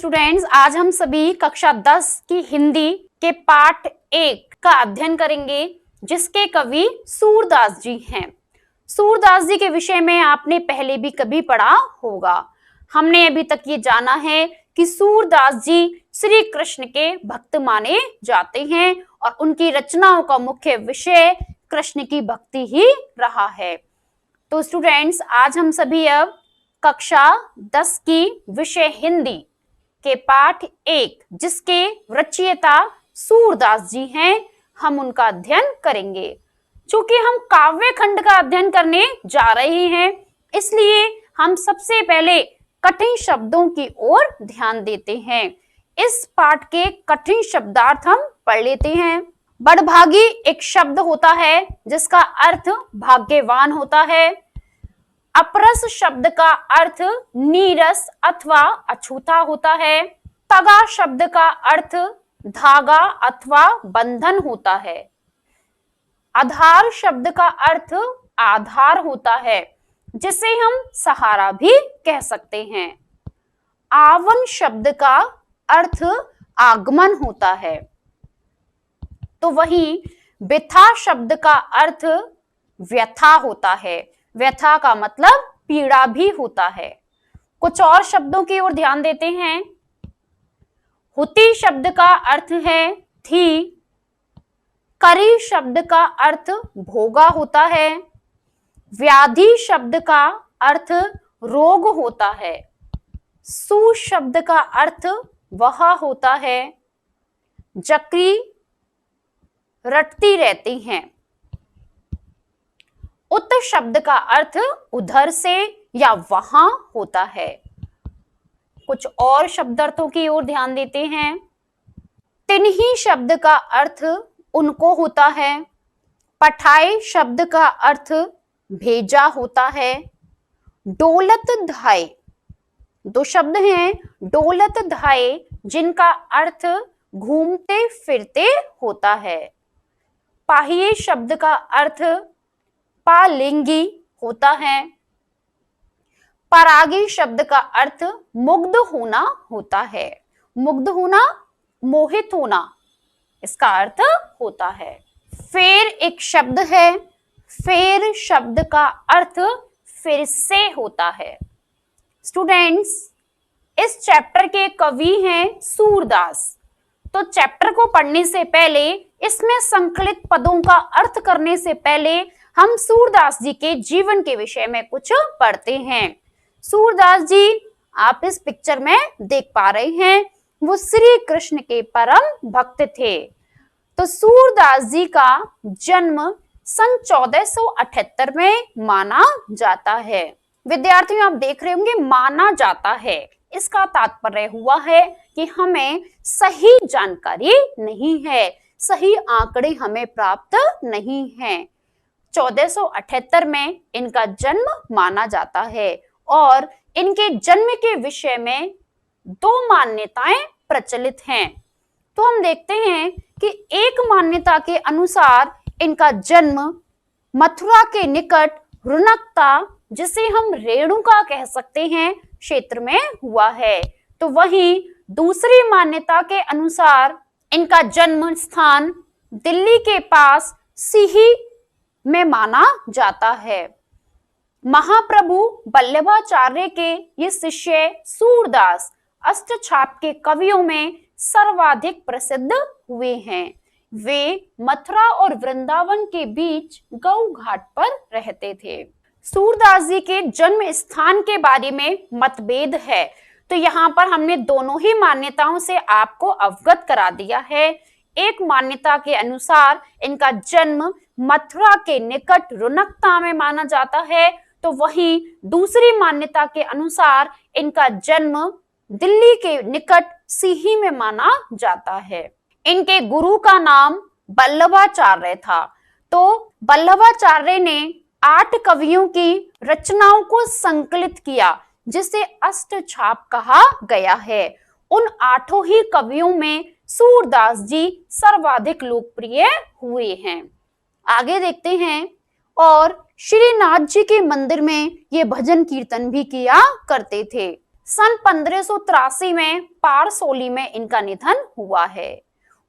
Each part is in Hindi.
स्टूडेंट्स, आज हम सभी कक्षा 10 की हिंदी के पाठ 1 का अध्ययन करेंगे, जिसके कवि सूरदास जी हैं। सूरदास जी के विषय में आपने पहले भी कभी पढ़ा होगा। हमने अभी तक ये जाना है कि सूरदास जी श्री कृष्ण के भक्त माने जाते हैं और उनकी रचनाओं का मुख्य विषय कृष्ण की भक्ति ही रहा है। तो स्टूडेंट्स, आज हम सभी अब कक्षा 10 की विषय हिंदी के पाठ 1, जिसके रचयिता सूरदास जी हैं, हम उनका अध्ययन करेंगे। चूंकि हम काव्य खंड का अध्ययन करने जा रहे हैं, इसलिए हम सबसे पहले कठिन शब्दों की ओर ध्यान देते हैं। इस पाठ के कठिन शब्दार्थ हम पढ़ लेते हैं। बड़भागी एक शब्द होता है जिसका अर्थ भाग्यवान होता है। अपरस शब्द का अर्थ नीरस अथवा अछूता होता है। तगा शब्द का अर्थ धागा अथवा बंधन होता है। आधार शब्द का अर्थ आधार होता है, जिसे हम सहारा भी कह सकते हैं। आवन शब्द का अर्थ आगमन होता है। तो वहीं व्यथा शब्द का अर्थ व्यथा होता है। व्यथा का मतलब पीड़ा भी होता है। कुछ और शब्दों की ओर ध्यान देते हैं। हुति शब्द का अर्थ है थी। करी शब्द का अर्थ भोगा होता है। व्याधि शब्द का अर्थ रोग होता है। सु शब्द का अर्थ वह होता है। जकरी रटती रहती हैं। उत शब्द का अर्थ उधर से या वहां होता है। कुछ और शब्दार्थों की ओर ध्यान देते हैं। तिन्ही शब्द का अर्थ उनको होता है। पठाए शब्द का अर्थ भेजा होता है। डोलत धाए, दो शब्द हैं डोलत धाए, जिनका अर्थ घूमते फिरते होता है। पाहिए शब्द का अर्थ पालिंगी होता है। परागी शब्द का अर्थ मुग्ध होना होता है। मुग्ध होना, मोहित होना, इसका अर्थ होता है। फेर एक शब्द है। फेर शब्द का अर्थ फिर से होता है। स्टूडेंट्स, इस चैप्टर के कवि हैं सूरदास। तो चैप्टर को पढ़ने से पहले, इसमें संकलित पदों का अर्थ करने से पहले हम सूरदास जी के जीवन के विषय में कुछ पढ़ते हैं। सूरदास जी आप इस पिक्चर में देख पा रहे हैं, वो श्री कृष्ण के परम भक्त थे। तो सूरदास जी का जन्म सन 1478 में माना जाता है। विद्यार्थियों, आप देख रहे होंगे माना जाता है, इसका तात्पर्य हुआ है कि हमें सही जानकारी नहीं है, सही आंकड़े हमें प्राप्त नहीं हैं। 1478 में इनका जन्म माना जाता है और इनके जन्म के विषय में दो मान्यताएं प्रचलित हैं। तो हम देखते हैं कि एक मान्यता के अनुसार इनका जन्म मथुरा के निकट रुनकता, जिसे हम रेणुका कह सकते हैं, क्षेत्र में हुआ है। तो वहीं दूसरी मान्यता के अनुसार इनका जन्म स्थान दिल्ली के पास सीही में माना जाता है। महाप्रभु वल्लभाचार्य के ये शिष्य सूरदास अष्टछाप के कवियों में सर्वाधिक प्रसिद्ध हुए हैं। वे मथुरा और वृंदावन के बीच गौ घाट पर रहते थे। सूरदास जी के जन्म स्थान के बारे में मतभेद है, तो यहाँ पर हमने दोनों ही मान्यताओं से आपको अवगत करा दिया है। एक मान्यता के अनुसार इनका जन्म मथुरा के निकट रुनकता में माना जाता है, तो वहीं दूसरी मान्यता के अनुसार इनका जन्म दिल्ली के निकट सीही में माना जाता है। इनके गुरु का नाम वल्लभाचार्य था। तो वल्लभाचार्य ने 8 कवियों की रचनाओं को संकलित किया, जिसे अष्टछाप कहा गया है। उन 8 ही कवियों में सूरदास जी सर्वाधिक लोकप्रिय हुए हैं। आगे देखते हैं। और श्रीनाथ जी के मंदिर में ये भजन कीर्तन भी किया करते थे। सन 1583 में पारसोली में इनका निधन हुआ है।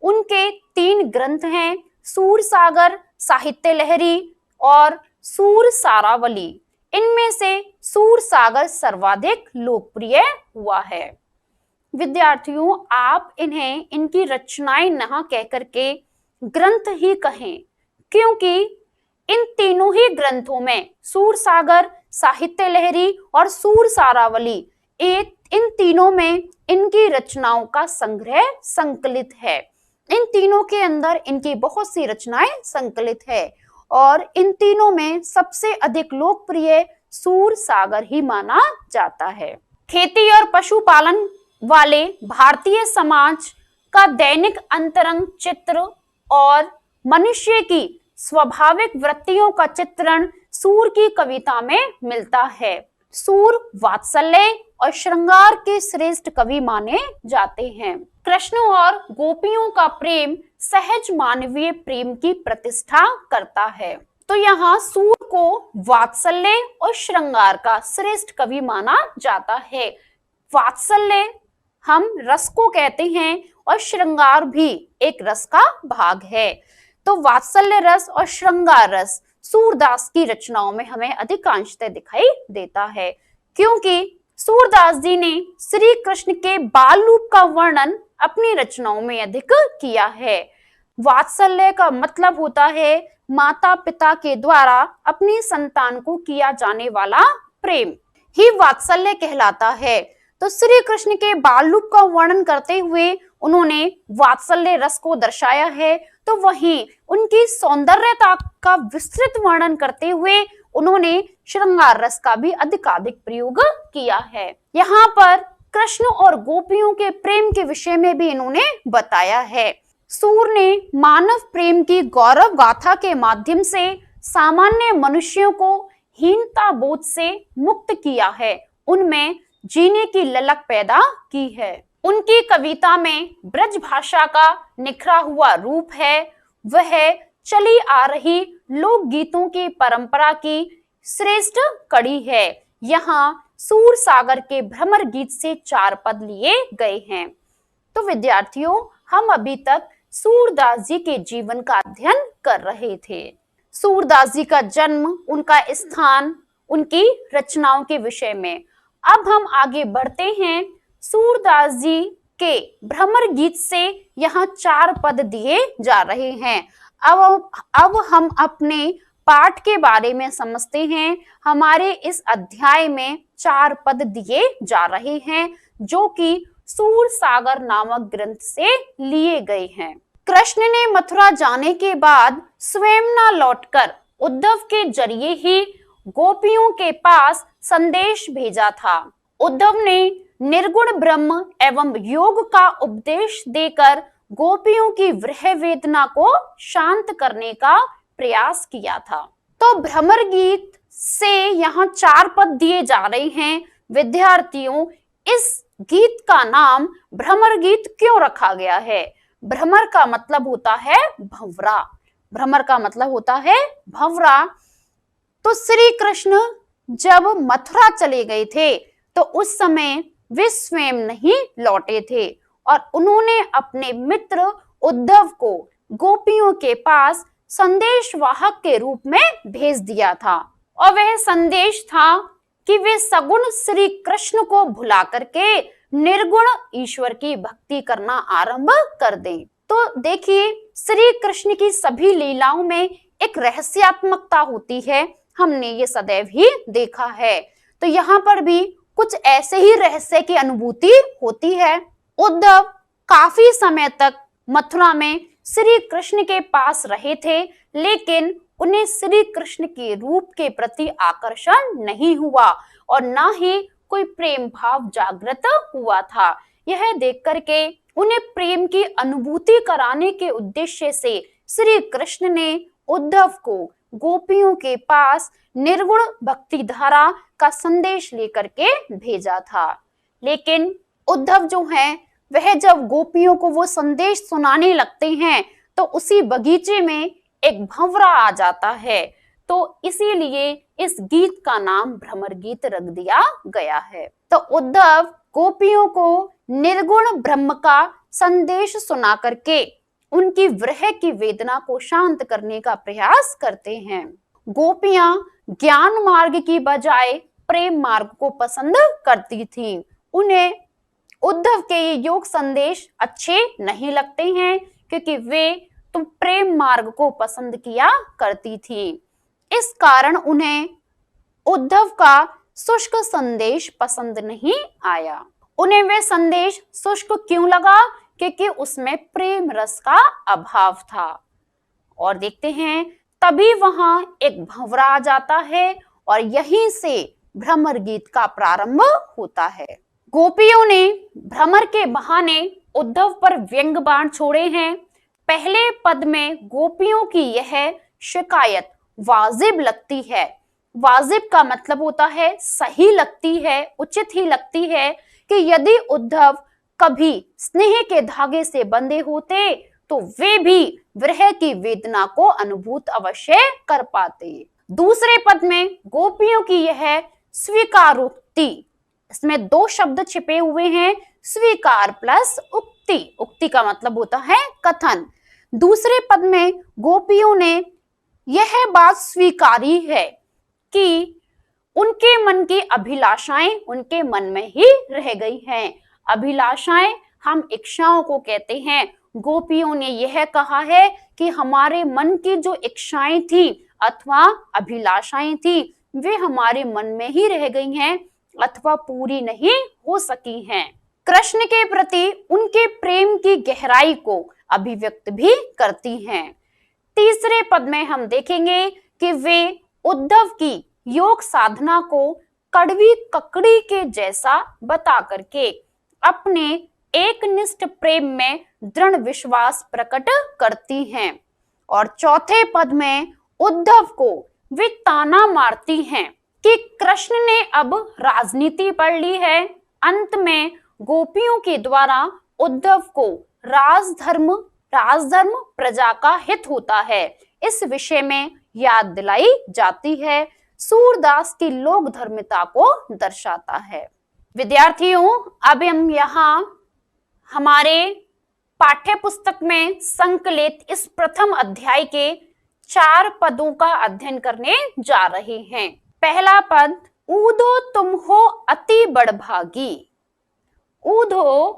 उनके 3 ग्रंथ हैं, सूरसागर, साहित्य लहरी और सूरसारावली। इनमें से सूरसागर सर्वाधिक लोकप्रिय हुआ है। विद्यार्थियों, आप इन्हें इनकी रचनाएं न कह करके ग्रंथ ही कहें, क्योंकि इन तीनों ही ग्रंथों में सूरसागर, साहित्य लहरी और सूरसारावली, इन तीनों में इनकी रचनाओं का संग्रह संकलित है। इन तीनों के अंदर इनकी बहुत सी रचनाएं संकलित है और इन तीनों में सबसे अधिक लोकप्रिय सूरसागर ही माना जाता है। खेती और पशुपालन वाले भारतीय समाज का दैनिक अंतरंग चित्र और मनुष्य की स्वाभाविक वृत्तियों का चित्रण सूर की कविता में मिलता है। सूर वात्सल्य और श्रृंगार के श्रेष्ठ कवि माने जाते हैं। कृष्ण और गोपियों का प्रेम सहज मानवीय प्रेम की प्रतिष्ठा करता है। तो यहाँ सूर को वात्सल्य और श्रृंगार का श्रेष्ठ कवि माना जाता है। वात्सल्य हम रस को कहते हैं और श्रृंगार भी एक रस का भाग है। तो वात्सल्य रस और श्रृंगार रस सूरदास की रचनाओं में हमें अधिकांशतः दिखाई देता है, क्योंकि सूरदास जी ने श्री कृष्ण के बाल रूप का वर्णन अपनी रचनाओं में अधिक किया है। वात्सल्य का मतलब होता है माता पिता के द्वारा अपनी संतान को किया जाने वाला प्रेम ही वात्सल्य कहलाता है। तो श्री कृष्ण के बाल रूप का वर्णन करते हुए उन्होंने वात्सल्य रस को दर्शाया है, तो वहीं उनकी सौंदर्यता का विस्तृत वर्णन करते हुए उन्होंने श्रृंगार रस का भी अधिकाधिक प्रयोग किया है। यहाँ पर कृष्ण और गोपियों के प्रेम के विषय में भी इन्होंने बताया है। सूर ने मानव प्रेम की गौरव गाथा के माध्यम से सामान्य मनुष्यों को हीनता बोध से मुक्त किया है, उनमें जीने की ललक पैदा की है। उनकी कविता में ब्रज भाषा का निखरा हुआ रूप है। वह चली आ रही लोक गीतों की परंपरा की श्रेष्ठ कड़ी है। यहाँ सूरसागर के भ्रमर गीत से 4 पद लिए गए हैं। तो विद्यार्थियों, हम अभी तक सूरदास जी के जीवन का अध्ययन कर रहे थे। सूरदास जी का जन्म, उनका स्थान, उनकी रचनाओं के विषय में। अब हम आगे बढ़ते हैं। सूरदास जी के भ्रमर गीत से यहाँ 4 पद दिए जा रहे हैं। अब हम अपने पाठ के बारे में समझते हैं। हमारे इस अध्याय में 4 पद दिए जा रहे हैं, जो कि सूरसागर नामक ग्रंथ से लिए गए हैं। कृष्ण ने मथुरा जाने के बाद स्वयं न लौटकर उद्धव के जरिए ही गोपियों के पास संदेश भेजा था। उद्धव ने निर्गुण ब्रह्म एवं योग का उपदेश देकर गोपियों की विरह वेदना को शांत करने का प्रयास किया था। तो भ्रमर गीत से यहाँ 4 पद दिए जा रहे हैं। विद्यार्थियों, इस गीत का नाम भ्रमर गीत क्यों रखा गया है? भ्रमर का मतलब होता है भंवरा। भ्रमर का मतलब होता है भंवरा। तो श्री कृष्ण जब मथुरा चले गए थे तो उस समय वे स्वयं नहीं लौटे थे और उन्होंने अपने मित्र उद्धव को गोपियों के पास संदेशवाहक के रूप में भेज दिया था। और वह संदेश था कि वे सगुण श्री कृष्ण को भुला करके निर्गुण ईश्वर की भक्ति करना आरंभ कर दें। तो देखिए, श्री कृष्ण की सभी लीलाओं में एक रहस्यात्मकता होती है, हमने ये सदैव ही देखा है। तो यहाँ पर भी कुछ ऐसे ही रहस्य की अनुभूति होती है। उद्धव काफी समय तक मथुरा में श्री कृष्ण के पास रहे थे, लेकिन उन्हें श्री कृष्ण के रूप के प्रति आकर्षण नहीं हुआ और ना ही कोई प्रेम भाव जागृत हुआ था। यह देख करके उन्हें प्रेम की अनुभूति कराने के उद्देश्य से श्री कृष्ण ने उद्धव को गोपियों के पास निर्गुण भक्ति धारा का संदेश लेकर के भेजा था। लेकिन उद्धव जो हैं, वह जब गोपियों को वो संदेश सुनाने लगते हैं तो उसी बगीचे में एक भंवरा आ जाता है। तो इसीलिए इस गीत का नाम भ्रमर गीत रख दिया गया है। तो उद्धव गोपियों को निर्गुण ब्रह्म का संदेश सुना करके उनकी विरह की वेदना को शांत करने का प्रयास करते हैं। गोपियां ज्ञान मार्ग की बजाय प्रेम मार्ग को पसंद करती थीं। उन्हें उद्धव के ये योग संदेश अच्छे नहीं लगते हैं क्योंकि वे तो प्रेम मार्ग को पसंद किया करती थी। इस कारण उन्हें उद्धव का शुष्क संदेश पसंद नहीं आया। उन्हें वे संदेश शुष्क क्यों लगा? क्योंकि उसमें प्रेम रस का अभाव था। और देखते हैं तभी वहां एक भंवरा आ जाता है और यहीं से भ्रमर गीत का प्रारंभ होता है। गोपियों ने भ्रमर के बहाने उद्धव पर व्यंग बाण छोड़े हैं। पहले पद में गोपियों की यह शिकायत वाजिब लगती है। वाजिब का मतलब होता है सही लगती है, उचित ही लगती है कि यदि उद्धव कभी स्नेह के धागे से बंधे होते तो वे भी विरह की वेदना को अनुभूत अवश्य कर पाते। दूसरे पद में गोपियों की यह स्वीकारोक्ति, इसमें दो शब्द छिपे हुए हैं, स्वीकार प्लस उक्ति। उक्ति का मतलब होता है कथन। दूसरे पद में गोपियों ने यह बात स्वीकारी है कि उनके मन की अभिलाषाएं उनके मन में ही रह गई हैं। अभिलाषाएं हम इच्छाओं को कहते हैं। गोपियों ने यह कहा है कि हमारे मन की जो इच्छाएं थी अथवा अभिलाषाएं थी वे हमारे मन में ही रह गई हैं अथवा पूरी नहीं हो सकी हैं। कृष्ण के प्रति उनके प्रेम की गहराई को अभिव्यक्त भी करती हैं। तीसरे पद में हम देखेंगे कि वे उद्धव की योग साधना को कड़वी ककड़ी के जैसा बता करके अपने एकनिष्ठ प्रेम में दृढ़ विश्वास प्रकट करती हैं। और चौथे पद में उद्धव को वे ताना मारती हैं कि कृष्ण ने अब राजनीति पढ़ ली है। अंत में गोपियों के द्वारा उद्धव को राजधर्म प्रजा का हित होता है, इस विषय में याद दिलाई जाती है। सूरदास की लोक धर्मिता को दर्शाता है। विद्यार्थियों, अब हम यहाँ हमारे पाठ्य पुस्तक में संकलित इस प्रथम अध्याय के 4 पदों का अध्ययन करने जा रहे हैं। पहला पद, ऊधो तुम हो अति बड़भागी। ऊधो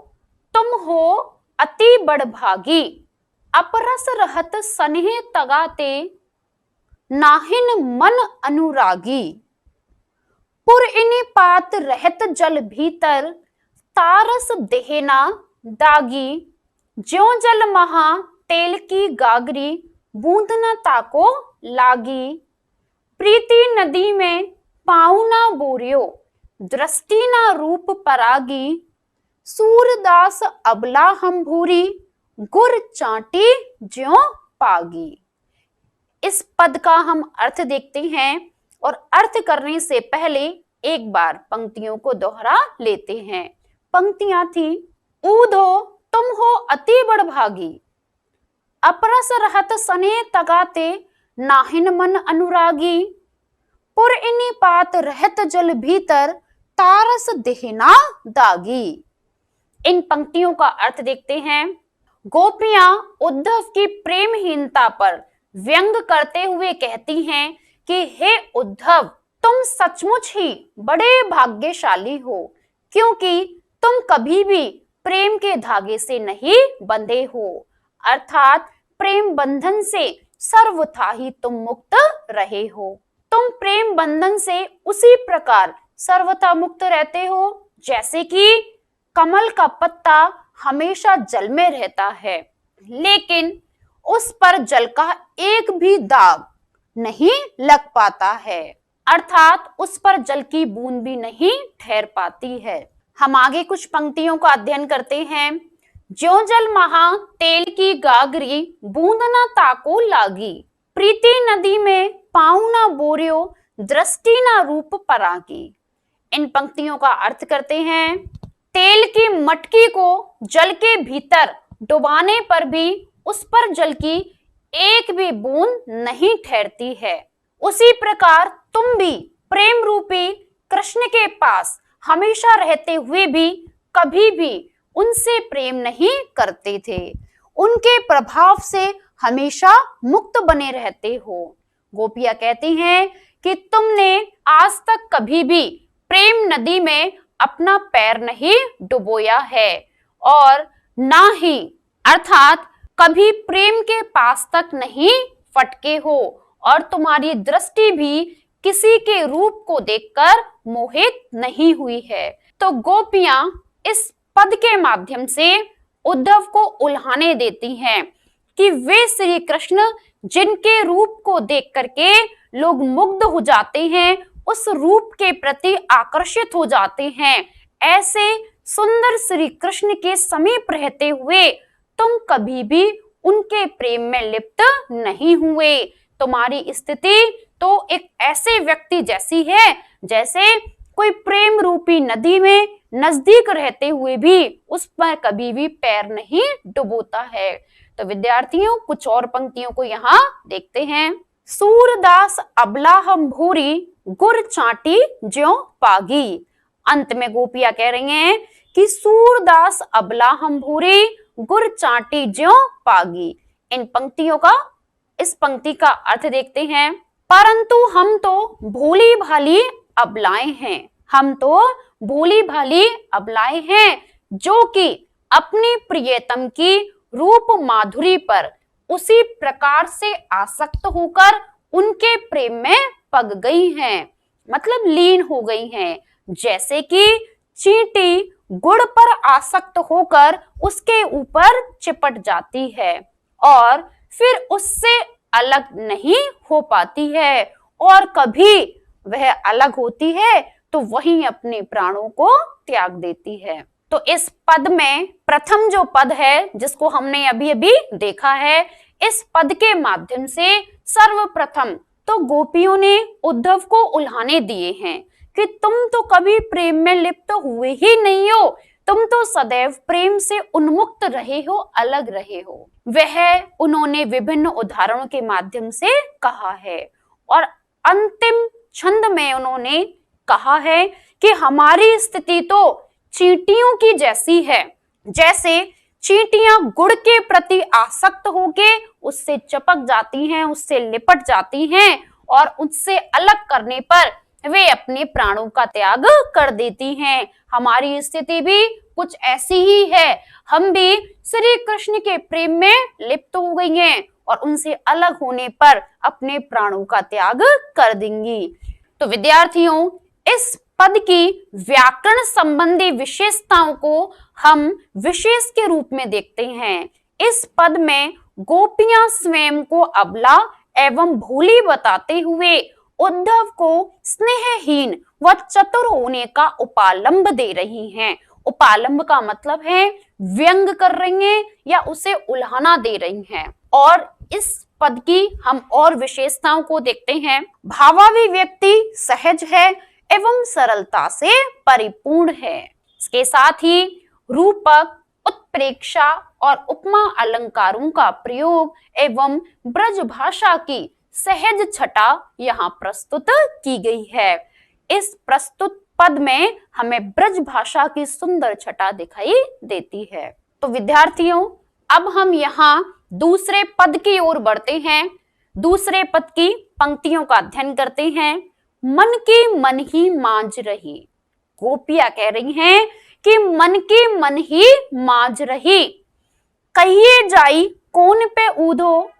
तुम हो अति बड़भागी, अपरस रहत सनेह तगाते, नाहिन मन अनुरागी। पुर इनि पात रहत जल भीतर, तारस देहना दागी। ज्यों जल महा तेल की गागरी, बूंद न ताको लागी। प्रीति नदी में पाँव ना बोरियो, दृष्टि ना रूप परागी। सूरदास अबला हम भूरी, गुर चाटी ज्यों पागी। इस पद का हम अर्थ देखते हैं और अर्थ करने से पहले एक बार पंक्तियों को दोहरा लेते हैं। पंक्तियां थी, ऊधो तुम हो अति बड़भागी, अपरस रहत सने तगाते, नाहिन मन अनुरागी। पुर इनि पात रहत जल भीतर, तारस देहना दागी। इन पंक्तियों का अर्थ देखते हैं। गोपियां उद्धव की प्रेमहीनता पर व्यंग करते हुए कहती हैं कि हे उद्धव, तुम सचमुच ही बड़े भाग्यशाली हो, क्योंकि तुम कभी भी प्रेम के धागे से नहीं बंधे हो, अर्थात प्रेम बंधन से सर्वथा ही तुम मुक्त रहे हो। तुम प्रेम बंधन से उसी प्रकार सर्वथा मुक्त रहते हो जैसे कि कमल का पत्ता हमेशा जल में रहता है, लेकिन उस पर जल का एक भी दाग नहीं लग पाता है, अर्थात उस पर जल की बूंद भी नहीं ठहर पाती है। हम आगे कुछ पंक्तियों का अध्ययन करते हैं। ज्यों जल महा तेल की गागरी, बूंद ना ताको लागी। प्रीति नदी में पाँव ना बोरियो, दृष्टि ना रूप परागी। इन पंक्तियों का अर्थ करते हैं। तेल की मटकी को जल के भीतर डुबाने पर भी उस पर जल की एक भी बूंद नहीं ठहरती है, उसी प्रकार तुम भी प्रेम रूपी कृष्ण के पास हमेशा रहते हुए भी कभी भी उनसे प्रेम नहीं करते थे। उनके प्रभाव से हमेशा मुक्त बने रहते हो। गोपियां कहती हैं कि तुमने आज तक कभी भी प्रेम नदी में अपना पैर नहीं डुबोया है और ना ही अर्थात कभी प्रेम के पास तक नहीं फटके हो और तुम्हारी दृष्टि भी किसी के रूप को देखकर मोहित नहीं हुई है। तो गोपियां इस पद के माध्यम से उद्धव को उल्हाने देती हैं कि वे श्री कृष्ण जिनके रूप को देख करके लोग मुग्ध हो जाते हैं, उस रूप के प्रति आकर्षित हो जाते हैं, ऐसे सुंदर श्री कृष्ण के समीप रहते हुए तुम कभी भी उनके प्रेम में लिप्त नहीं हुए। तुम्हारी स्थिति तो एक ऐसे व्यक्ति जैसी है जैसे कोई प्रेम रूपी नदी में नजदीक रहते हुए भी उस पर कभी भी पैर नहीं डुबोता है। तो विद्यार्थियों कुछ और पंक्तियों को यहाँ देखते हैं। सूरदास अबला हम भूरी गुर चाटी ज्यों पागी। अंत में गोपियां कह रही हैं कि सूरदास अबला हम भूरी गुर चाटी ज्यों पागी। इन पंक्तियों का इस पंक्ति का अर्थ देखते हैं। परंतु हम तो भोली भाली अबलाएं हैं, हम तो भोली भाली अबलाएं हैं जो कि अपनी प्रियतम की रूप माधुरी पर उसी प्रकार से आसक्त होकर उनके प्रेम में पग गई हैं, मतलब लीन हो गई हैं, जैसे कि चींटी गुड़ पर आसक्त होकर उसके ऊपर चिपट जाती है और फिर उससे अलग नहीं हो पाती है और कभी वह अलग होती है तो वहीं अपने प्राणों को त्याग देती है। तो इस पद में प्रथम जो पद है जिसको हमने अभी अभी देखा है, इस पद के माध्यम से सर्वप्रथम तो गोपियों ने उद्धव को उल्हाने दिए हैं कि तुम तो कभी प्रेम में लिप्त हुए ही नहीं हो, तुम तो सदैव प्रेम से उन्मुक्त रहे हो, अलग रहे हो। वह उन्होंने विभिन्न उदाहरणों के माध्यम से कहा है और अंतिम छंद में उन्होंने कहा है कि हमारी स्थिति तो चींटियों की जैसी है, जैसे चींटियां गुड़ के प्रति आसक्त होके उससे चिपक जाती हैं, उससे लिपट जाती हैं और उससे अलग करने पर वे अपने प्राणों का त्याग कर देती हैं। हमारी स्थिति भी कुछ ऐसी ही है, हम भी श्री कृष्ण के प्रेम में लिप्त हो गई हैं और उनसे अलग होने पर अपने प्राणों का त्याग कर देंगी। तो विद्यार्थियों इस पद की व्याकरण संबंधी विशेषताओं को हम विशेष के रूप में देखते हैं। इस पद में गोपियां स्वयं को अबला एवं भोली बताते हुए उद्धव को स्नेहहीन व चतुर होने का उपालंब दे रही हैं। उपालंब का मतलब है व्यंग कर रही हैं या उसे उल्हाना दे रही हैं। और इस पद की हम और विशेषताओं को देखते हैं। भावाभिव्यक्ति सहज है एवं सरलता से परिपूर्ण है। इसके साथ ही रूपक, उत्प्रेक्षा और उपमा अलंकारों का प्रयोग एवं ब्रज भाषा की सहज छटा यहाँ प्रस्तुत की गई है। इस प्रस्तुत पद में हमें ब्रज भाषा की सुंदर छटा दिखाई देती है। तो विद्यार्थियों अब हम यहाँ दूसरे पद की ओर बढ़ते हैं। दूसरे पद की पंक्तियों का अध्ययन करते हैं। मन की मन ही मांझ रही। गोपियां कह रही हैं कि मन की मन ही मांझ रही। कहिए जाई कौन पे ऊधो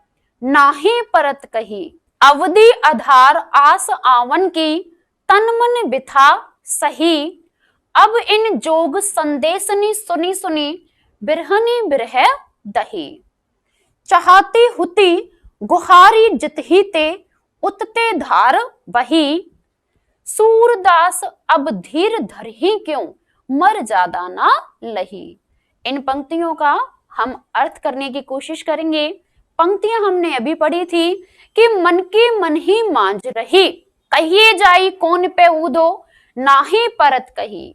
नाही परत कही। अवधि आधार आस आवन की तन मन बिथा सही। अब इन जोग संदेशनी सुनी सुनी बिरहनी बिरह दही। चाहती हुती गुहारी जितही ते उतते धार बही। सूरदास अब धीर धरही क्यों मर ज्यादा ना लही। इन पंक्तियों का हम अर्थ करने की कोशिश करेंगे। पंक्तियां हमने अभी पढ़ी थी कि मन की मन ही मांझ रही, कहिए जाई कौन पे ऊधो नाही परत कही।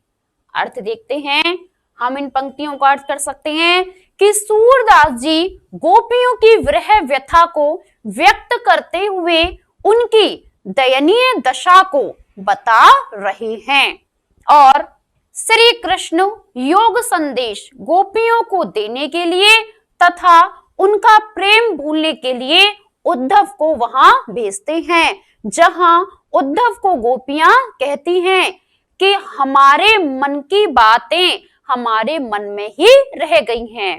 अर्थ देखते हैं। हम इन पंक्तियों का अर्थ कर सकते हैं कि सूरदास जी गोपियों की विरह व्यथा को व्यक्त करते हुए उनकी दयनीय दशा को बता रहे हैं। और श्री कृष्ण योग संदेश गोपियों को देने के लिए तथा उनका प्रेम भूलने के लिए उद्धव को वहां भेजते हैं, जहां उद्धव को गोपियां कहती हैं कि हमारे मन की बातें हमारे मन में ही रह गई हैं।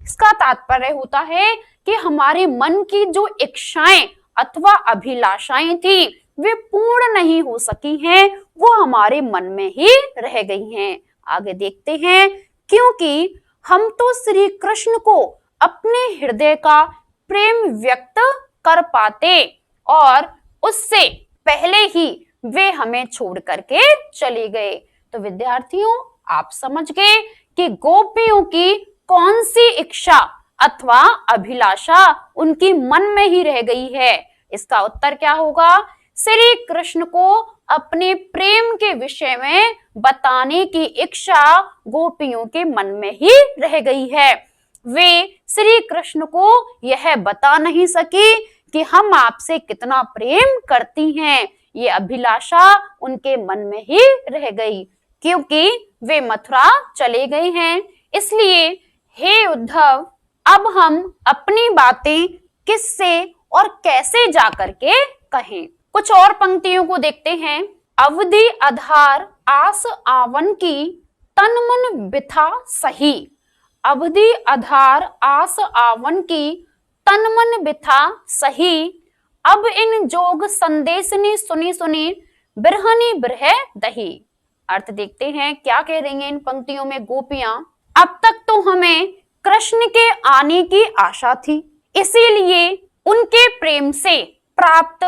इसका तात्पर्य होता है कि हमारे मन की जो इच्छाएं अथवा अभिलाषाएं थी वे पूर्ण नहीं हो सकी हैं, वो हमारे मन में ही रह गई हैं। आगे देखते हैं, क्योंकि हम तो श्री कृष्ण को अपने हृदय का प्रेम व्यक्त कर पाते और उससे पहले ही वे हमें छोड़ करके चले गए। तो विद्यार्थियों, आप समझ गए कि गोपियों की कौन सी इच्छा अथवा अभिलाषा उनकी मन में ही रह गई है। इसका उत्तर क्या होगा? श्री कृष्ण को अपने प्रेम के विषय में बताने की इच्छा गोपियों के मन में ही रह गई है। वे श्री कृष्ण को यह बता नहीं सकी कि हम आपसे कितना प्रेम करती हैं। ये अभिलाषा उनके मन में ही रह गई, क्योंकि वे मथुरा चले गए हैं। इसलिए हे उद्धव, अब हम अपनी बातें किससे और कैसे जाकर के कहें? कुछ और पंक्तियों को देखते हैं। अवधि आधार आस आवन की तन मन बिथा सही। अवधि आधार आस आवन की तन मन बिथा सही। अब इन जोग संदेशनी सुनी सुनी बिरहनी बिरह दही। अर्थ देखते हैं, क्या कह रही हैं इन पंक्तियों में गोपियां। अब तक तो हमें कृष्ण के आने की आशा थी, इसीलिए उनके प्रेम से प्राप्त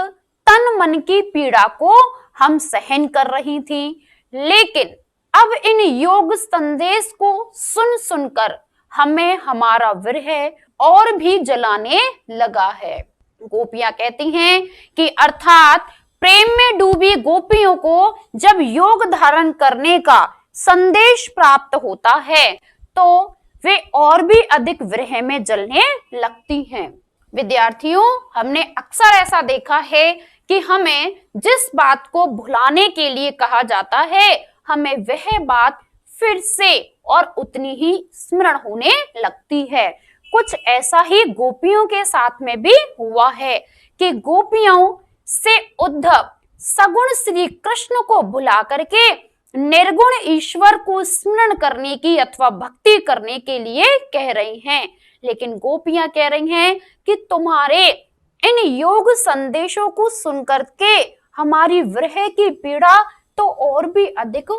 तन मन की पीड़ा को हम सहन कर रही थी, लेकिन अब इन योग संदेश को सुन सुनकर हमें हमारा विरह और भी जलाने लगा है। गोपियां कहती हैं कि अर्थात प्रेम में डूबी गोपियों को जब योग धारण करने का संदेश प्राप्त होता है तो वे और भी अधिक विरह में जलने लगती हैं। विद्यार्थियों, हमने अक्सर ऐसा देखा है कि हमें जिस बात को भुलाने के लिए कहा जाता है, हमें वह बात फिर से और उतनी ही स्मरण होने लगती है। कुछ ऐसा ही गोपियों के साथ में भी हुआ है कि गोपियों से उद्धव सगुण श्री कृष्ण को बुला करके निर्गुण ईश्वर को स्मरण करने की अथवा भक्ति करने के लिए कह रही हैं, लेकिन गोपियां कह रही हैं कि तुम्हारे इन योग संदेशों को सुनकर के हमारी विरह की पीड़ा तो और भी अधिक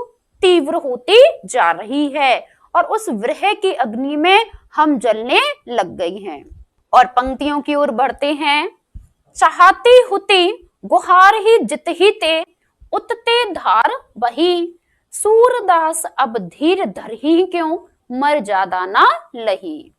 तीव्र होती जा रही है और उस विरह की अग्नि में हम जलने लग गई हैं। और पंक्तियों की ओर बढ़ते हैं। चाहती हुती गुहार ही जित ही ते उतते धार बही। सूरदास अब धीर धर ही क्यों मर जादा ना लही।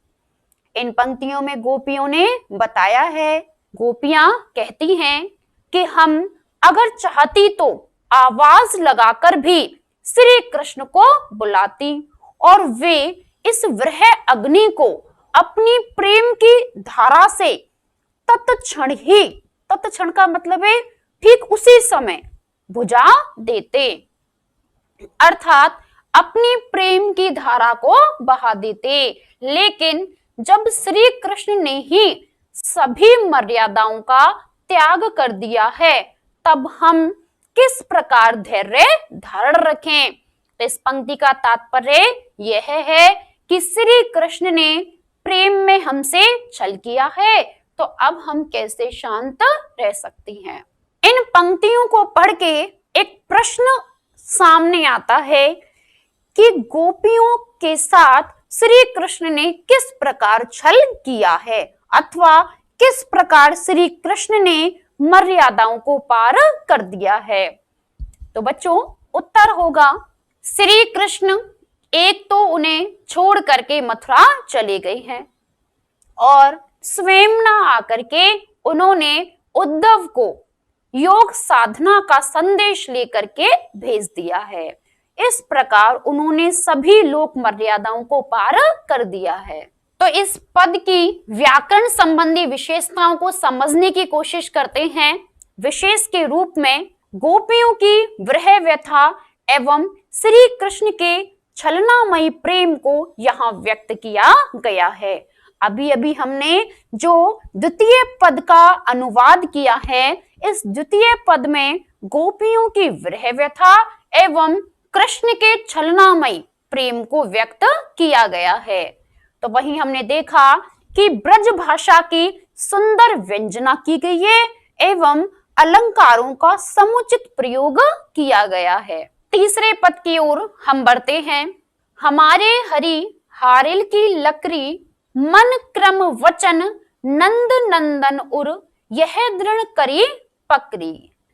इन पंक्तियों में गोपियों ने बताया है, गोपियां कहती हैं कि हम अगर चाहती तो आवाज लगाकर भी श्री कृष्ण को बुलाती और वे इस विरह अग्नि को अपनी प्रेम की धारा से तत्क्षण का मतलब है ठीक उसी समय बुझा देते, अर्थात अपनी प्रेम की धारा को बहा देते। लेकिन जब श्री कृष्ण ने ही सभी मर्यादाओं का त्याग कर दिया है, तब हम किस प्रकार धैर्य धारण रखें। तो इस पंक्ति का तात्पर्य यह है कि श्री कृष्ण ने प्रेम में हमसे छल किया है, तो अब हम कैसे शांत रह सकती हैं। इन पंक्तियों को पढ़ के एक प्रश्न सामने आता है कि गोपियों के साथ श्री कृष्ण ने किस प्रकार छल किया है अथवा किस प्रकार श्री कृष्ण ने मर्यादाओं को पार कर दिया है। तो बच्चों, उत्तर होगा श्री कृष्ण एक तो उन्हें छोड़ करके मथुरा चले गए हैं और स्वयं न आकर के उन्होंने उद्धव को योग साधना का संदेश लेकर के भेज दिया है। इस प्रकार उन्होंने सभी लोक मर्यादाओं को पार कर दिया है। तो इस पद की व्याकरण संबंधी विशेषताओं को समझने की कोशिश करते हैं। विशेष के रूप में गोपियों की विरह व्यथा एवं श्री कृष्ण के छलनामयी प्रेम को यहाँ व्यक्त किया गया है। अभी अभी हमने जो द्वितीय पद का अनुवाद किया है, इस द्वितीय पद में गोपियों की विरह व्यथा एवं कृष्ण के छलनामयी प्रेम को व्यक्त किया गया है। तो वहीं हमने देखा कि ब्रज भाषा की सुंदर व्यंजना की गई है एवं अलंकारों का समुचित प्रयोग किया गया है। तीसरे पद की ओर हम बढ़ते हैं। हमारे हरि हारिल की लकड़ी मन क्रम वचन नंद नंदन उर यह दृढ़ करी पकड़ी।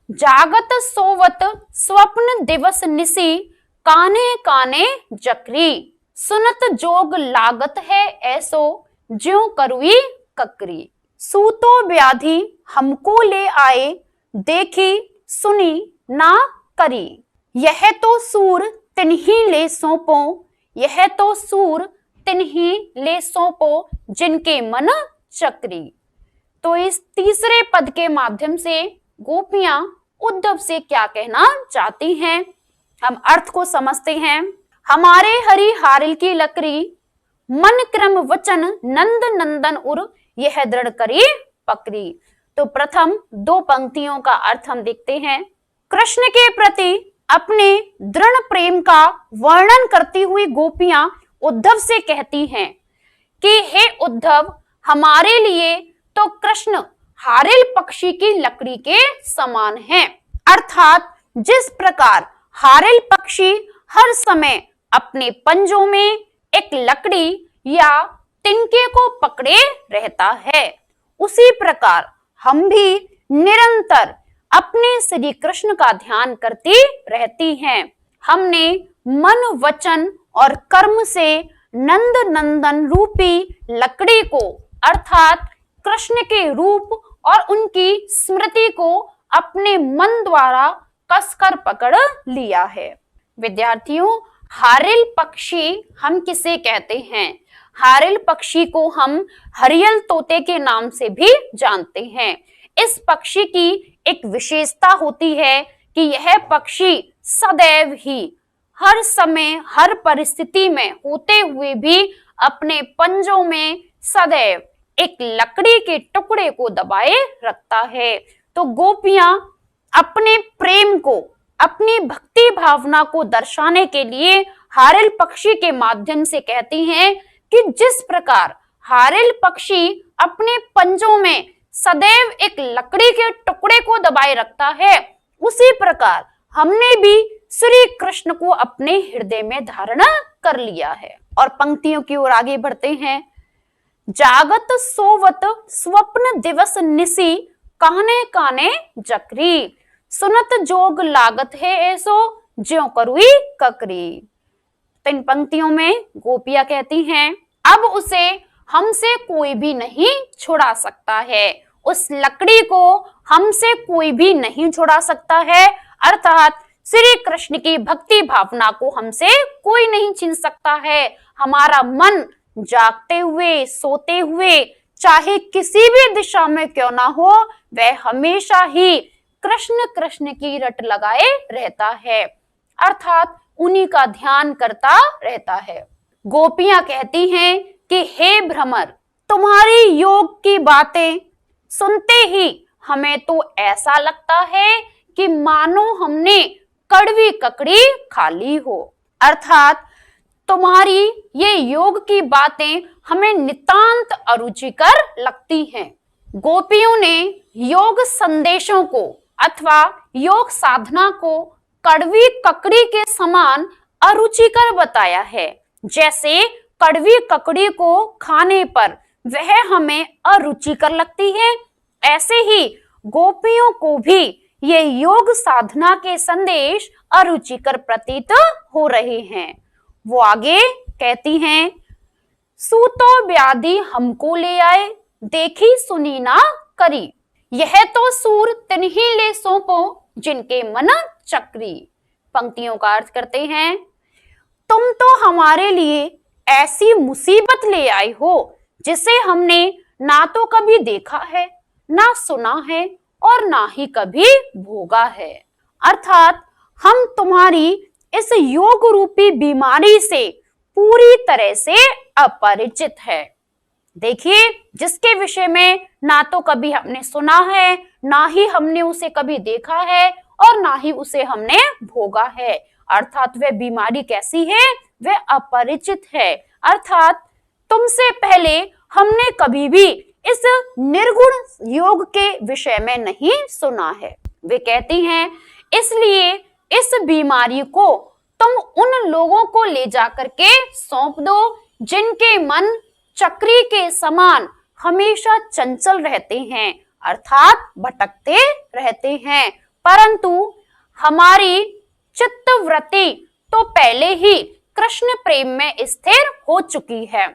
जागत सोवत स्वप्न दिवस निसी काने काने जकरी। सुनत जोग लागत है ऐसो ज्यों करुई ककरी। सूतो व्याधि हमको ले आए देखी सुनी ना करी। यह तो सूर तिन्ही ले सौंपो, यह तो सूर तिन्ही ले सौंपो जिनके मन चक्री। तो इस तीसरे पद के माध्यम से गोपियां उद्धव से क्या कहना चाहती हैं, हम अर्थ को समझते हैं। हमारे हरि हारिल की लकड़ी मन क्रम वचन नंद नंदन उर यह दृढ़ करी पकड़ी। तो प्रथम दो पंक्तियों का अर्थ हम देखते हैं। कृष्ण के प्रति अपने दृढ़ प्रेम का वर्णन करती हुई गोपियां उद्धव से कहती हैं कि हे उद्धव, हमारे लिए तो कृष्ण हारिल पक्षी की लकड़ी के समान हैं। अर्थात जिस प्रकार हारिल पक्षी हर समय अपने पंजों में एक लकड़ी या तिनके को पकड़े रहता है, उसी प्रकार हम भी निरंतर अपने श्री कृष्ण का ध्यान करती रहती हैं। हमने मन वचन और कर्म से नंद नंदन रूपी लकड़ी को अर्थात कृष्ण के रूप और उनकी स्मृति को अपने मन द्वारा कसकर पकड़ लिया है। विद्यार्थियों, हारिल पक्षी हम किसे कहते हैं? हारिल पक्षी को हम हरियल तोते के नाम से भी जानते हैं। इस पक्षी की एक विशेषता होती है कि यह पक्षी सदैव ही हर समय हर परिस्थिति में होते हुए भी अपने पंजों में सदैव एक लकड़ी के टुकड़े को दबाए रखता है। तो गोपियां अपने प्रेम को, अपनी भक्ति भावना को दर्शाने के लिए हारिल पक्षी के माध्यम से कहती हैं कि जिस प्रकार हारिल पक्षी अपने पंजों में सदैव एक लकड़ी के टुकड़े को दबाए रखता है, उसी प्रकार हमने भी श्री कृष्ण को अपने हृदय में धारण कर लिया है। और पंक्तियों की ओर आगे बढ़ते हैं। जागत सोवत स्वप्न दिवस निसी काने काने जकरी। सुनत जोग लागत है ऐसो ज्यों करुई ककरी। तो इन पंक्तियों में गोपियां कहती हैं, अब उसे हमसे कोई भी नहीं छुड़ा सकता है, उस लकड़ी को हमसे कोई भी नहीं छुड़ा सकता है। अर्थात श्री कृष्ण की भक्ति भावना को हमसे कोई नहीं छीन सकता है। हमारा मन जागते हुए सोते हुए चाहे किसी भी दिशा में क्यों ना हो, वह हमेशा ही कृष्ण कृष्ण की रट लगाए रहता है, अर्थात उन्हीं का ध्यान करता रहता है। गोपियां कहती हैं कि हे भ्रमर, तुम्हारी योग की बातें सुनते ही हमें तो ऐसा लगता है कि मानो हमने कड़वी ककड़ी खा ली हो। अर्थात तुम्हारी ये योग की बातें हमें नितांत अरुचिकर लगती हैं। गोपियों ने योग संदेशों को अथवा योग साधना को कड़वी ककड़ी के समान अरुचिकर बताया है। जैसे कड़वी ककड़ी को खाने पर वह हमें अरुचिकर लगती है, ऐसे ही गोपियों को भी ये योग साधना के संदेश अरुचिकर प्रतीत हो रहे हैं। वो आगे कहती हैं, सूतो व्याधि हमको ले आए देखी सुनी ना करी। यह तो सूर तिन्ही ले सौंपो जिनके मन चक्री। पंक्तियों का अर्थ करते हैं, तुम तो हमारे लिए ऐसी मुसीबत ले आए हो जिसे हमने ना तो कभी देखा है, ना सुना है और ना ही कभी भोगा है। अर्थात हम तुम्हारी इस योग रूपी बीमारी से पूरी तरह से अपरिचित है। देखिए, जिसके विषय में ना तो कभी हमने सुना है, ना ही हमने उसे कभी देखा है और ना ही उसे हमने भोगा है, अर्थात वह बीमारी कैसी है, वह अपरिचित है। अर्थात तुमसे पहले हमने कभी भी इस निर्गुण योग के विषय में नहीं सुना है। वे कहती हैं, इसलिए इस बीमारी को तुम उन लोगों को ले जाकर के सौंप दो जिनके मन चक्री के समान हमेशा चंचल रहते हैं, अर्थात भटकते रहते हैं, परंतु हमारी चित्तवृत्ति तो पहले ही कृष्ण प्रेम में स्थिर हो चुकी है।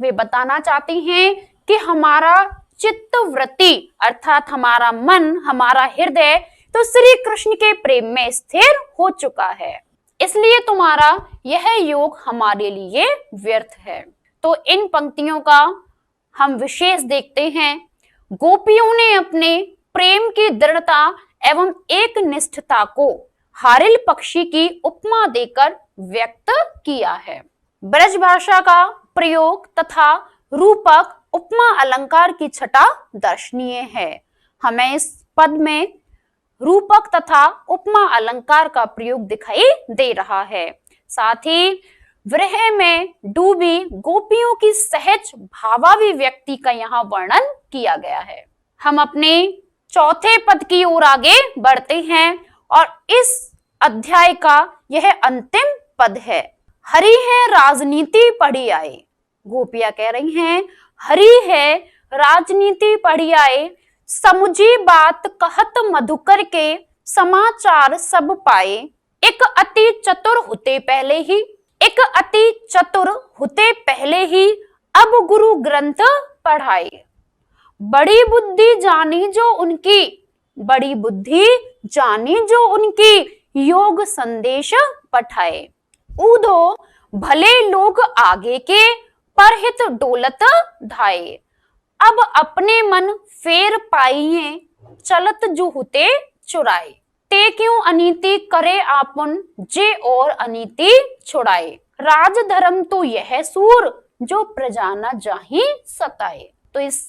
वे बताना चाहती हैं कि हमारा चित्तवृत्ति अर्थात हमारा मन, हमारा हृदय तो श्री कृष्ण के प्रेम में स्थिर हो चुका है, इसलिए तुम्हारा यह योग हमारे लिए व्यर्थ है। तो इन पंक्तियों का हम विशेष देखते हैं। गोपियों ने अपने प्रेम की दृढ़ता एवं एक निष्ठता को हारिल पक्षी की उपमा देकर व्यक्त किया है। ब्रज भाषा का प्रयोग तथा रूपक उपमा अलंकार की छटा दर्शनीय है। हमें इस पद में रूपक तथा उपमा अलंकार का प्रयोग दिखाई दे रहा है। साथ ही विरह में डूबी गोपियों की सहज भावाभिव्यक्ति का यहाँ वर्णन किया गया है। हम अपने चौथे पद की ओर आगे बढ़ते हैं और इस अध्याय का यह अंतिम पद है। हरि है राजनीति पढ़ी आए। गोपियां कह रही हैं, हरि है राजनीति पढ़ी आए, समुझी बात कहत मधुकर के, समाचार सब पाए। एक अति चतुर होते पहले ही, एक अति चतुर होते पहले ही, अब गुरु ग्रंथ पढ़ाए। बड़ी बुद्धि जानी जो उनकी, बड़ी बुद्धि जानी जो उनकी, योग संदेश पठाए। ऊधो भले लोग आगे के, परहित डोलत धाये। अब अपने मन फेर पाइए, चलत जो होते चुराए। ते क्यों अनीति करे आपन, जे और अनीति छुड़ाए। राज धर्म तो यह सूर, जो प्रजा न जाहि सताए। तो इस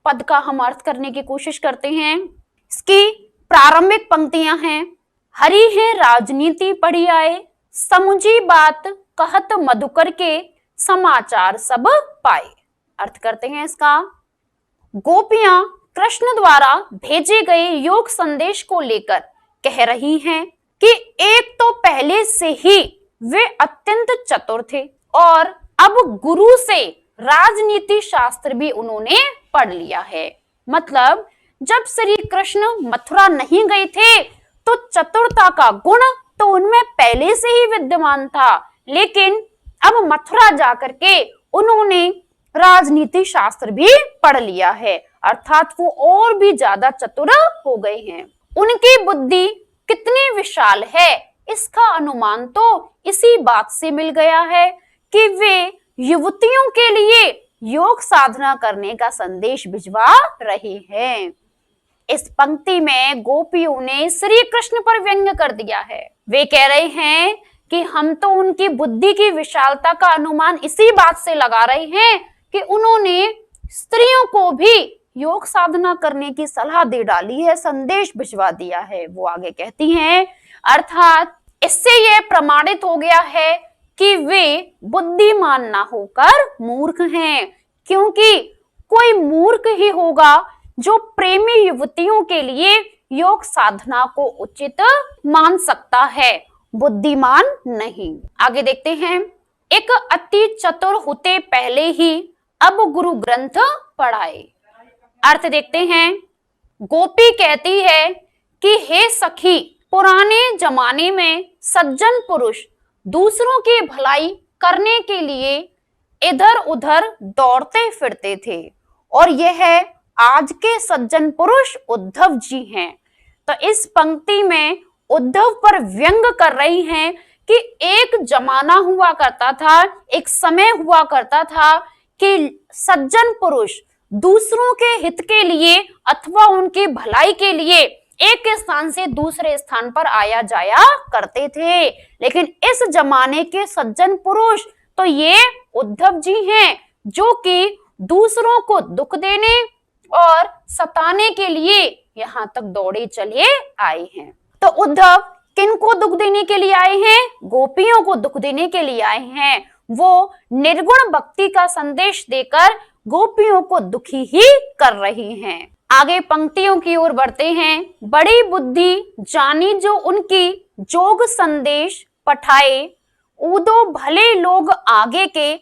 पद का हम अर्थ करने की कोशिश करते हैं। इसकी प्रारंभिक पंक्तियां हैं, हरि है राजनीति पढ़ी आए, समुझी बात कहत मधुकर के, समाचार सब पाए। अर्थ करते हैं इसका, गोपियां कृष्ण द्वारा भेजे गए योग संदेश को लेकर कह रही हैं कि एक तो पहले से ही वे अत्यंत चतुर थे और अब गुरु से राजनीति शास्त्र भी उन्होंने पढ़ लिया है। मतलब जब श्री कृष्ण मथुरा नहीं गए थे तो चतुरता का गुण तो उनमें पहले से ही विद्यमान था, लेकिन अब मथुरा जाकर के उन्होंने राजनीति शास्त्र भी पढ़ लिया है, अर्थात वो और भी ज्यादा चतुर हो गए हैं। उनकी बुद्धि कितनी विशाल है इसका अनुमान तो इसी बात से मिल गया है कि वे युवतियों के लिए योग साधना करने का संदेश भिजवा रहे हैं। इस पंक्ति में गोपियों ने श्री कृष्ण पर व्यंग्य कर दिया है। वे कह रहे हैं कि हम तो उनकी बुद्धि की विशालता का अनुमान इसी बात से लगा रहे हैं कि उन्होंने स्त्रियों को भी योग साधना करने की सलाह दे डाली है, संदेश भिजवा दिया है। वो आगे कहती हैं, अर्थात इससे यह प्रमाणित हो गया है कि वे बुद्धिमान ना होकर मूर्ख हैं, क्योंकि कोई मूर्ख ही होगा जो प्रेमी युवतियों के लिए योग साधना को उचित मान सकता है, बुद्धिमान नहीं। आगे देखते हैं, एक अति चतुर होते पहले ही अब गुरु ग्रंथ पढ़ाए। अर्थ देखते हैं, गोपी कहती है कि हे सखी, पुराने जमाने में सज्जन पुरुष दूसरों की भलाई करने के लिए इधर उधर दौड़ते फिरते थे और यह आज के सज्जन पुरुष उद्धव जी हैं। तो इस पंक्ति में उद्धव पर व्यंग कर रही हैं कि एक जमाना हुआ करता था, एक समय हुआ करता था कि सज्जन पुरुष दूसरों के हित के लिए अथवा उनकी भलाई के लिए एक स्थान से दूसरे स्थान पर आया जाया करते थे। लेकिन इस जमाने के सज्जन पुरुष तो ये उद्धव जी हैं, जो कि दूसरों को दुख देने और सताने के लिए यहाँ तक दौड़े चले आए हैं। तो उद्धव किनको दुख देने के लिए आए हैं? गोपियों को दुख देने के लिए आए हैं। वो निर्गुण भक्ति का संदेश देकर गोपियों को दुखी ही कर रही हैं। आगे पंक्तियों की ओर बढ़ते हैं। बड़ी बुद्धि जानी जो उनकी, जोग संदेश पठाए, ऊदो भले लोग आगे के,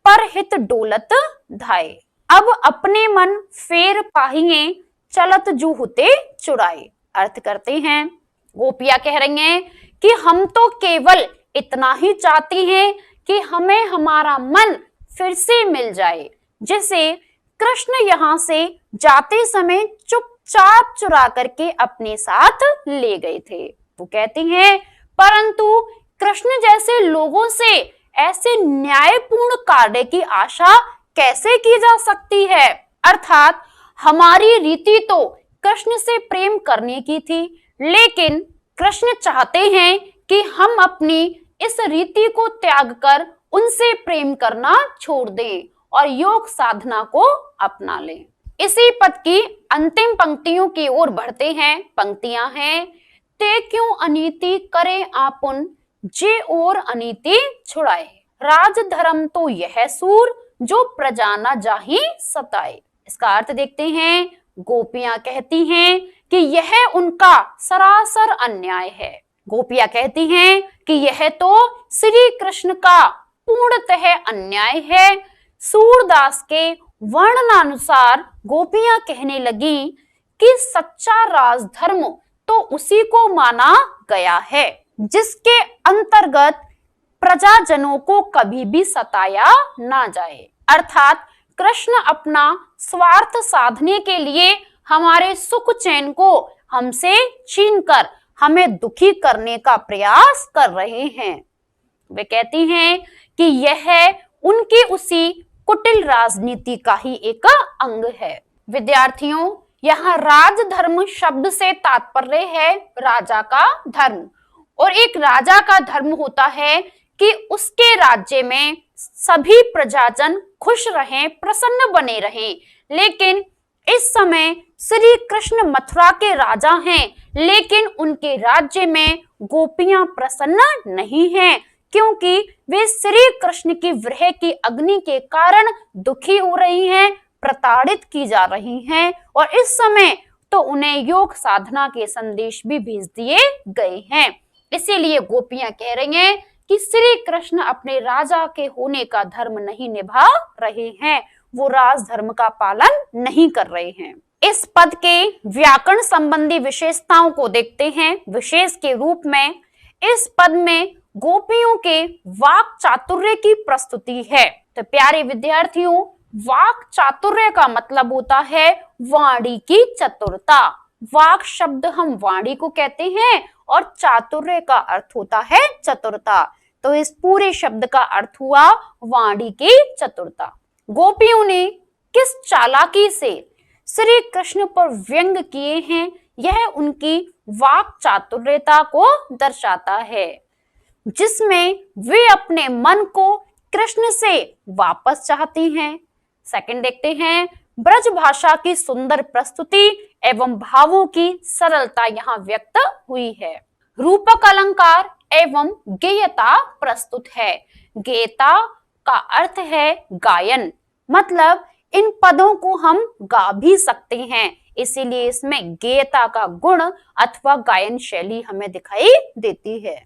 पर हित डोलत धाए। अब अपने मन फेर पाहिए, चलत जू हुते चुराए। अर्थ करते हैं, गोपियां कह रही हैं कि हम तो केवल इतना ही चाहती हैं कि हमें हमारा मन फिर से मिल जाए, जिसे कृष्ण यहाँ से जाते समय चुपचाप चुरा करके अपने साथ ले गए थे। वो कहती हैं, परंतु कृष्ण जैसे लोगों से ऐसे न्यायपूर्ण कार्य की आशा कैसे की जा सकती है? अर्थात हमारी रीति तो कृष्ण से प्रेम करने की थी, लेकिन कृष्ण चाहते हैं कि हम अपनी इस रीति को त्याग कर उनसे प्रेम करना छोड़ दें और योग साधना को अपना लें। इसी पद की अंतिम पंक्तियों की ओर बढ़ते हैं। पंक्तियां हैं, ते क्यों अनीति करे आपुन, जे और अनीति छुड़ाए। राज धर्म तो यह सूर, जो प्रजा न जाहि सताए। इसका अर्थ देखते हैं। गोपियां कहती हैं कि यह उनका सरासर अन्याय है। गोपियां कहती हैं कि यह तो श्री कृष्ण का पूर्णतः अन्याय है। सूरदास के वर्णनानुसार गोपियां कहने लगी कि सच्चा राजधर्म तो उसी को माना गया है जिसके अंतर्गत प्रजाजनों को कभी भी सताया ना जाए। अर्थात कृष्ण अपना स्वार्थ साधने के लिए हमारे सुख चैन को हमसे छीनकर हमें दुखी करने का प्रयास कर रहे हैं। वे कहती हैं कि यह उनकी उसी कुटिल राजनीति का ही एक अंग है। विद्यार्थियों, यहाँ राजधर्म शब्द से तात्पर्य है राजा का धर्म, और एक राजा का धर्म होता है कि उसके राज्य में सभी प्रजाजन खुश रहें, प्रसन्न बने रहें। लेकिन इस समय श्री कृष्ण मथुरा के राजा हैं, लेकिन उनके राज्य में गोपियां प्रसन्न नहीं हैं, क्योंकि वे श्री कृष्ण की विरह की अग्नि के कारण दुखी हो रही हैं, प्रताड़ित की जा रही हैं, और इस समय तो उन्हें योग साधना के संदेश भी भेज दिए गए हैं। इसीलिए गोपियां कह रही हैं कि श्री कृष्ण अपने राजा के होने का धर्म नहीं निभा रहे हैं, वो राजधर्म का पालन नहीं कर रहे हैं। इस पद के व्याकरण संबंधी विशेषताओं को देखते हैं। विशेष के रूप में इस पद में गोपियों के वाक चातुर्य की प्रस्तुति है। तो प्यारे विद्यार्थियों, वाक चातुर्य का मतलब होता है वाणी की चतुरता। वाक शब्द हम वाणी को कहते हैं और चातुर्य का अर्थ होता है चतुरता। तो इस पूरे शब्द का अर्थ हुआ वाणी की चतुरता। गोपियों ने किस चालाकी से श्री कृष्ण पर व्यंग किए हैं, यह उनकी वाक चातुर्यता को दर्शाता है, जिसमें वे अपने मन को कृष्ण से वापस चाहती हैं। सेकंड देखते हैं, ब्रज भाषा की सुंदर प्रस्तुति एवं भावों की सरलता यहाँ व्यक्त हुई है। रूपक अलंकार एवं गेयता प्रस्तुत है। गेयता का अर्थ है गायन, मतलब इन पदों को हम गा भी सकते हैं, इसीलिए इसमें गेयता का गुण अथवा गायन शैली हमें दिखाई देती है।